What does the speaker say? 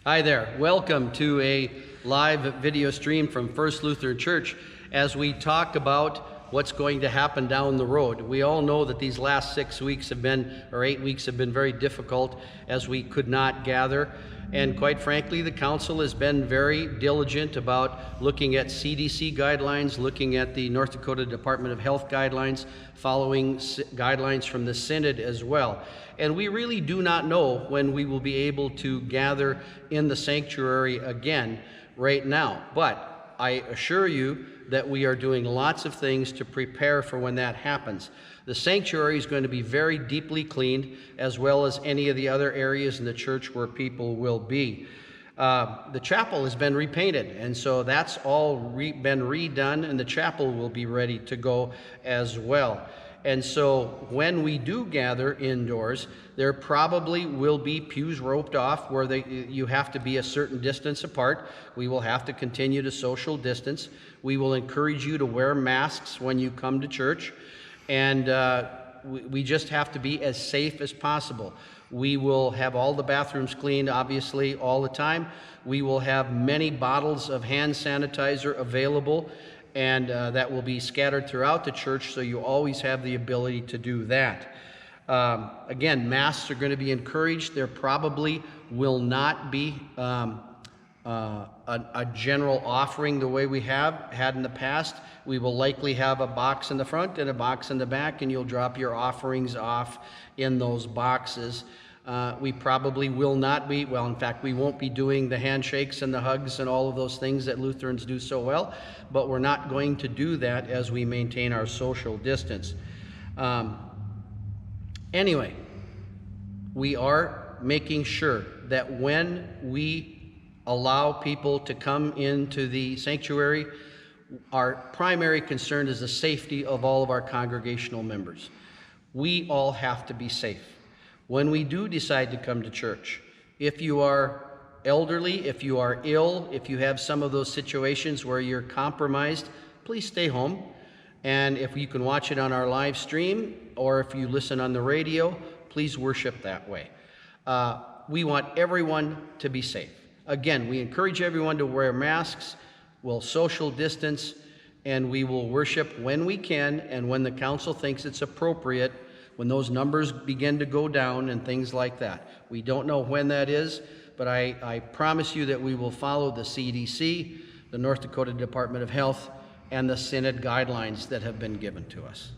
Hi there. Welcome to a live video stream from First Lutheran Church as we talk about what's going to happen down the road. We all know that these last 8 weeks have been very difficult as we could not gather. And quite frankly, the council has been very diligent about looking at CDC guidelines, looking at the North Dakota Department of Health guidelines, following guidelines from the Synod as well. And we really do not know when we will be able to gather in the sanctuary again right now. But I assure you that we are doing lots of things to prepare for when that happens. The sanctuary is going to be very deeply cleaned, as well as any of the other areas in the church where people will be. The chapel has been repainted, and so that's all been redone, and the chapel will be ready to go as well. And so when we do gather indoors, there probably will be pews roped off where you have to be a certain distance apart. We will have to continue to social distance. We will encourage you to wear masks when you come to church. And we just have to be as safe as possible. We will have all the bathrooms cleaned, obviously, all the time. We will have many bottles of hand sanitizer available, and that will be scattered throughout the church, so you always have the ability to do that. Again, masks are going to be encouraged. There probably will not be a general offering the way we have had in the past. We will likely have a box in the front and a box in the back, and you'll drop your offerings off in those boxes. We probably will not be, well, in fact, we won't be doing the handshakes and the hugs and all of those things that Lutherans do so well, but we're not going to do that as we maintain our social distance. Anyway, we are making sure that when we allow people to come into the sanctuary, our primary concern is the safety of all of our congregational members. We all have to be safe. When we do decide to come to church, if you are elderly, if you are ill, if you have some of those situations where you're compromised, please stay home. And if you can watch it on our live stream, or if you listen on the radio, please worship that way. We want everyone to be safe. Again, we encourage everyone to wear masks, we'll social distance, and we will worship when we can and when the council thinks it's appropriate, when those numbers begin to go down and things like that. We don't know when that is, but I promise you that we will follow the CDC, the North Dakota Department of Health, and the Synod guidelines that have been given to us.